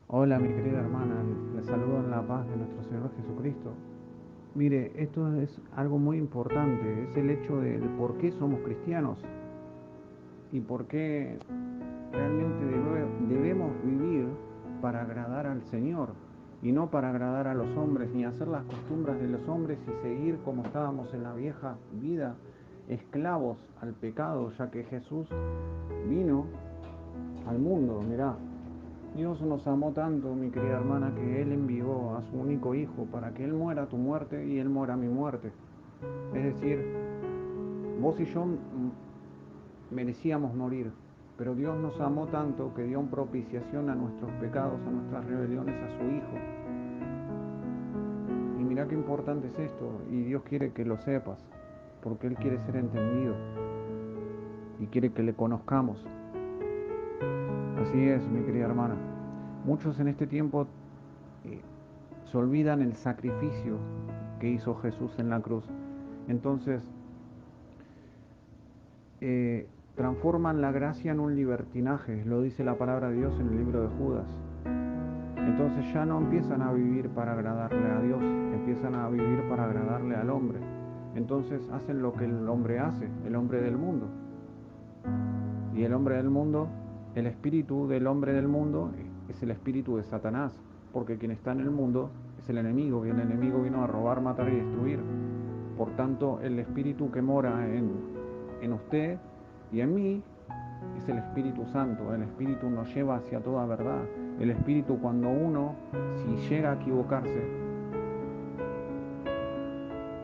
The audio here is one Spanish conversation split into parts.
Hola, mi querida hermana, les saludo en la paz de nuestro Señor Jesucristo. Mire, esto es algo muy importante, es el hecho del por qué somos cristianos y por qué realmente debemos vivir para agradar al Señor y no para agradar a los hombres, ni hacer las costumbres de los hombres y seguir como estábamos en la vieja vida, esclavos al pecado, ya que Jesús vino al mundo, mirá. Dios nos amó tanto, mi querida hermana, que Él envió a su único Hijo para que Él muera tu muerte y Él muera mi muerte. Es decir, vos y yo merecíamos morir, pero Dios nos amó tanto que dio en propiciación a nuestros pecados, a nuestras rebeliones, a su Hijo. Y mira qué importante es esto, y Dios quiere que lo sepas, porque Él quiere ser entendido y quiere que le conozcamos. Así es, mi querida hermana. Muchos en este tiempo eh, se olvidan el sacrificio que hizo Jesús en la cruz. Entonces, eh, transforman la gracia en un libertinaje, lo dice la palabra de Dios en el libro de Judas. Entonces ya no empiezan a vivir para agradarle a Dios, empiezan a vivir para agradarle al hombre. Entonces hacen lo que el hombre hace, el hombre del mundo. Y el hombre del mundo, el espíritu del hombre del mundo es el espíritu de Satanás, porque quien está en el mundo es el enemigo, y el enemigo vino a robar, matar y destruir. Por tanto, el espíritu que mora en usted y en mí es el Espíritu Santo. El Espíritu nos lleva hacia toda verdad. El Espíritu, cuando uno, si llega a equivocarse,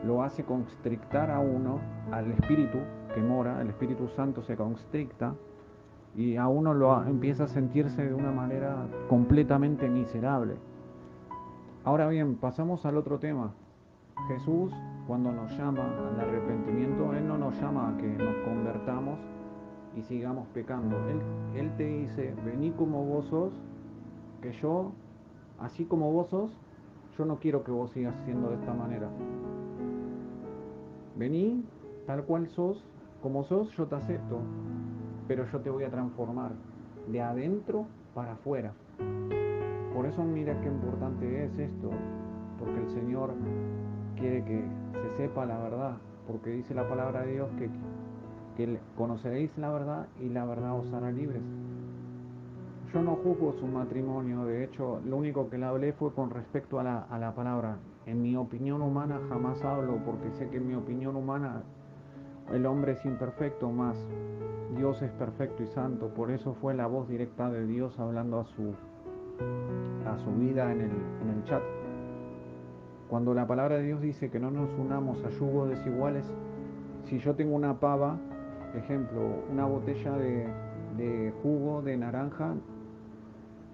lo hace constrictar a uno, al Espíritu que mora, el Espíritu Santo se constricta y a uno lo empieza a sentirse de una manera completamente miserable. Ahora bien, pasamos al otro tema. Jesús, cuando nos llama al arrepentimiento, Él no nos llama a que nos convertamos y sigamos pecando. Él te dice, vení como vos sos, que yo, así como vos sos, yo no quiero que vos sigas siendo de esta manera. Vení tal cual sos, como sos, yo te acepto, pero yo te voy a transformar de adentro para afuera. Por eso mira qué importante es esto, porque el Señor quiere que se sepa la verdad, porque dice la palabra de Dios que conoceréis la verdad y la verdad os hará libres. Yo no juzgo su matrimonio, de hecho, lo único que le hablé fue con respecto a la palabra. En mi opinión humana jamás hablo, porque sé que en mi opinión humana el hombre es imperfecto, más Dios es perfecto y santo. Por eso fue la voz directa de Dios hablando a su vida en el chat. Cuando la palabra de Dios dice que no nos unamos a yugos desiguales, si yo tengo una pava, ejemplo, una botella de jugo de naranja,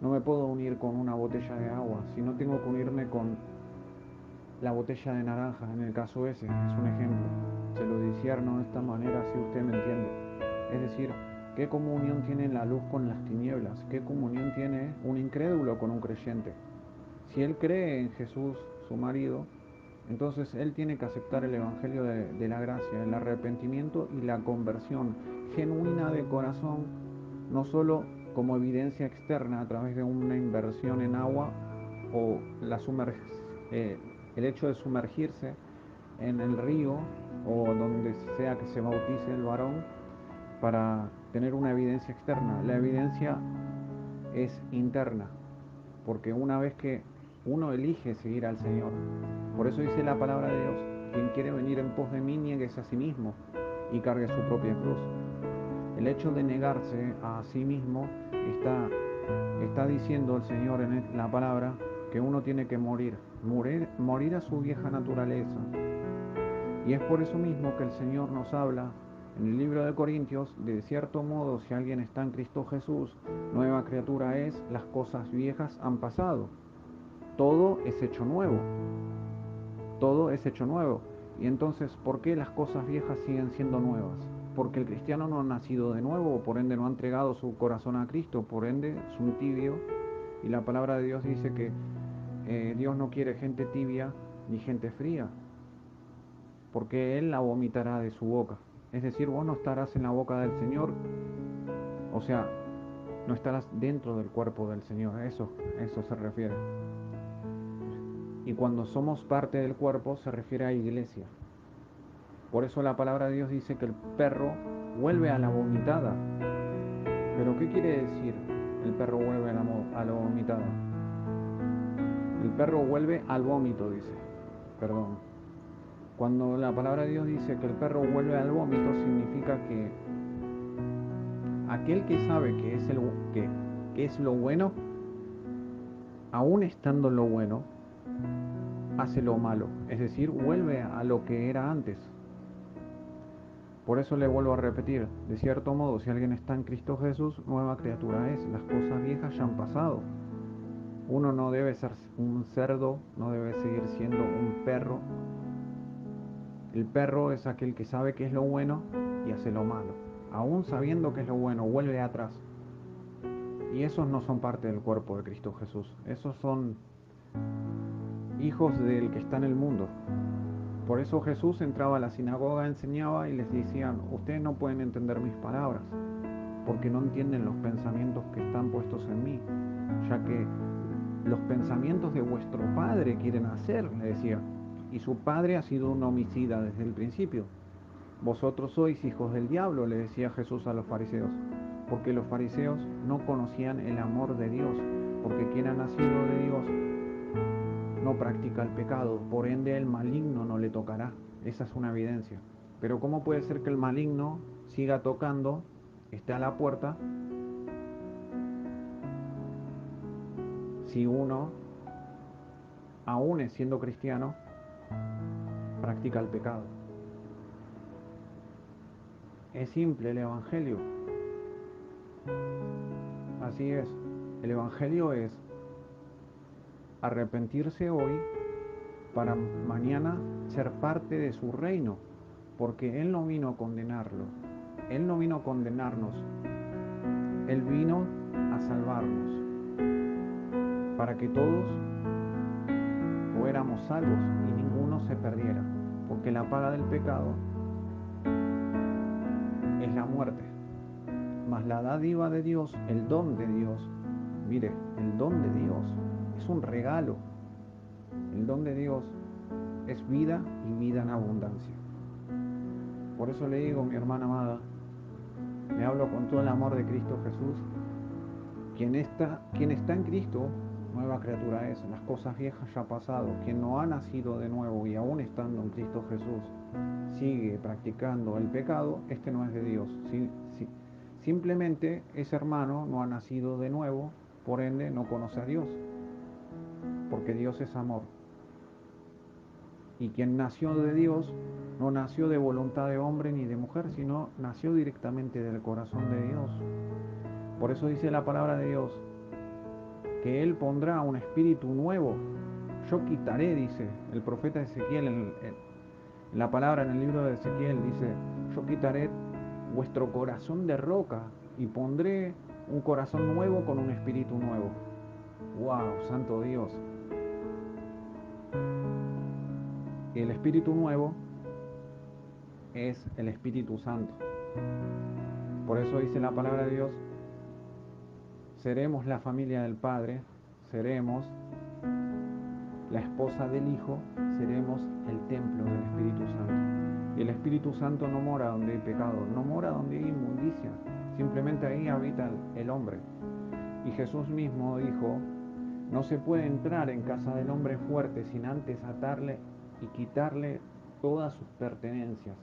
no me puedo unir con una botella de agua, sino tengo que unirme con la botella de naranja, en el caso ese, es un ejemplo. Se lo discierno de esta manera si usted me entiende. Es decir, ¿qué comunión tiene la luz con las tinieblas? ¿Qué comunión tiene un incrédulo con un creyente? Si él cree en Jesús, su marido, entonces él tiene que aceptar el Evangelio de la gracia, el arrepentimiento y la conversión genuina de corazón, no solo como evidencia externa a través de una inversión en agua o eh, el hecho de sumergirse en el río o donde sea que se bautice el varón para tener una evidencia externa. La evidencia es interna, porque una vez que uno elige seguir al Señor, por eso dice la palabra de Dios, quien quiere venir en pos de mí, nieguese a sí mismo y cargue su propia cruz. El hecho de negarse a sí mismo está diciendo el Señor en la palabra que uno tiene que morir a su vieja naturaleza. Y es por eso mismo que el Señor nos habla en el libro de Corintios, de cierto modo, si alguien está en Cristo Jesús, nueva criatura es, las cosas viejas han pasado, todo es hecho nuevo, todo es hecho nuevo. Y entonces, ¿por qué las cosas viejas siguen siendo nuevas? Porque el cristiano no ha nacido de nuevo, por ende no ha entregado su corazón a Cristo, por ende es un tibio. Y la palabra de Dios dice que Dios no quiere gente tibia ni gente fría, porque Él la vomitará de su boca. Es decir, vos no estarás en la boca del Señor, o sea, no estarás dentro del cuerpo del Señor, eso se refiere. Y cuando somos parte del cuerpo se refiere a iglesia. Por eso la palabra de Dios dice que el perro vuelve a la vomitada. ¿Pero qué quiere decir el perro vuelve a la vomitada? El perro vuelve al vómito, dice. Perdón. Cuando la palabra de Dios dice que el perro vuelve al vómito, significa que aquel que sabe que es lo bueno, aún estando lo bueno, hace lo malo. Es decir, vuelve a lo que era antes. Por eso le vuelvo a repetir, de cierto modo, si alguien está en Cristo Jesús, nueva criatura es. Las cosas viejas ya han pasado. Uno no debe ser un cerdo, no debe seguir siendo un perro. El perro es aquel que sabe que es lo bueno y hace lo malo. Aún sabiendo que es lo bueno, vuelve atrás. Y esos no son parte del cuerpo de Cristo Jesús. Esos son hijos del que está en el mundo. Por eso Jesús entraba a la sinagoga, enseñaba y les decían, ustedes no pueden entender mis palabras, porque no entienden los pensamientos que están puestos en mí, ya que los pensamientos de vuestro padre quieren hacer, le decía, y su padre ha sido un homicida desde el principio. Vosotros sois hijos del diablo, le decía Jesús a los fariseos, porque los fariseos no conocían el amor de Dios, porque quien ha nacido de Dios no practica el pecado, por ende el maligno no le tocará. Esa es una evidencia. Pero ¿cómo puede ser que el maligno siga tocando, esté a la puerta, si uno, aún siendo cristiano, practica el pecado? Es simple el Evangelio. Así es. El Evangelio es arrepentirse hoy para mañana ser parte de su reino, porque Él no vino a condenarlo, Él no vino a condenarnos, Él vino a salvarnos, para que todos fuéramos salvos y ninguno se perdiera, porque la paga del pecado es la muerte, mas la dádiva de Dios, el don de Dios, mire, el don de Dios es un regalo, el don de Dios es vida y vida en abundancia. Por eso le digo, mi hermana amada, le hablo con todo el amor de Cristo Jesús. Quien está en Cristo, nueva criatura es. Las cosas viejas ya han pasado. Quien no ha nacido de nuevo y aún estando en Cristo Jesús sigue practicando el pecado, este no es de Dios. Simplemente ese hermano no ha nacido de nuevo, por ende no conoce a Dios, porque Dios es amor. Y quien nació de Dios no nació de voluntad de hombre ni de mujer, sino nació directamente del corazón de Dios. Por eso dice la palabra de Dios, que Él pondrá un espíritu nuevo. Yo quitaré, dice el profeta Ezequiel, en la palabra en el libro de Ezequiel, dice, yo quitaré vuestro corazón de roca y pondré un corazón nuevo con un espíritu nuevo. ¡Wow! Santo Dios. Y el espíritu nuevo es el Espíritu Santo. Por eso dice la palabra de Dios, seremos la familia del Padre, seremos la esposa del Hijo, seremos el templo del Espíritu Santo. Y el Espíritu Santo no mora donde hay pecado, no mora donde hay inmundicia, simplemente ahí habita el hombre. Y Jesús mismo dijo, no se puede entrar en casa del hombre fuerte sin antes atarle y quitarle todas sus pertenencias.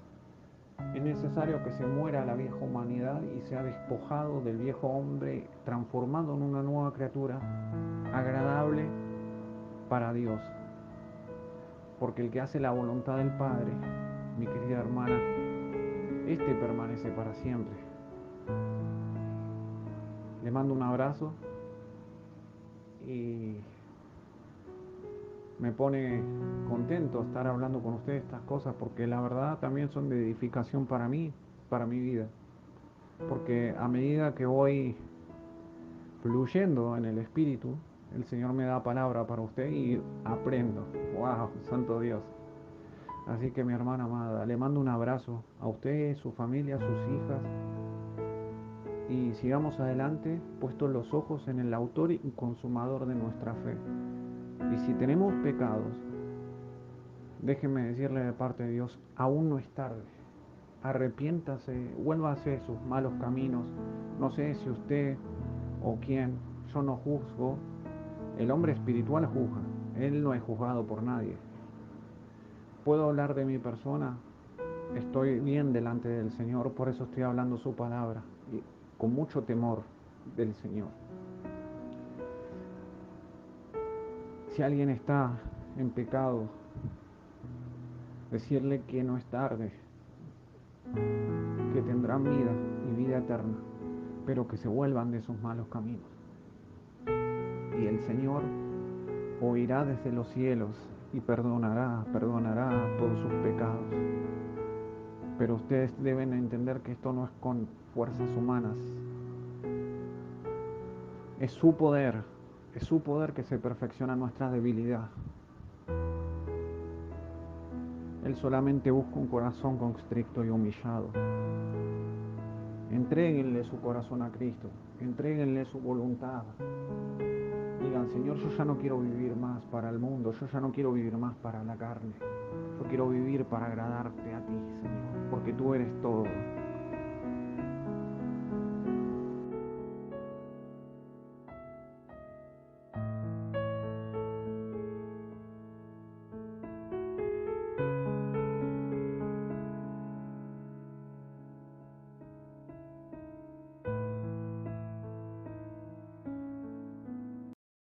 Es necesario que se muera la vieja humanidad y sea despojado del viejo hombre, transformado en una nueva criatura, agradable para Dios. Porque el que hace la voluntad del Padre, mi querida hermana, este permanece para siempre. Le mando un abrazo y me pone contento estar hablando con ustedes estas cosas, porque la verdad también son de edificación para mí, para mi vida. Porque a medida que voy fluyendo en el Espíritu, el Señor me da palabra para usted y aprendo. ¡Wow! Santo Dios. Así que mi hermana amada, le mando un abrazo a usted, su familia, sus hijas. y sigamos adelante, puestos los ojos en el autor y consumador de nuestra fe. Y si tenemos pecados, déjeme decirle de parte de Dios, aún no es tarde. Arrepiéntase, vuélvase de sus malos caminos. No sé si usted o quién, yo no juzgo. El hombre espiritual juzga, él no es juzgado por nadie. Puedo hablar de mi persona, estoy bien delante del Señor, por eso estoy hablando su palabra, y con mucho temor del Señor. Si alguien está en pecado, decirle que no es tarde, que tendrán vida y vida eterna, pero que se vuelvan de sus malos caminos. Y el Señor oirá desde los cielos y perdonará todos sus pecados. Pero ustedes deben entender que esto no es con fuerzas humanas. Es su poder que se perfecciona en nuestra debilidad. Él solamente busca un corazón constricto y humillado. Entréguenle su corazón a Cristo, entréguenle su voluntad. Digan, Señor, yo ya no quiero vivir más para el mundo, yo ya no quiero vivir más para la carne. Yo quiero vivir para agradarte a ti, Señor, porque tú eres todo.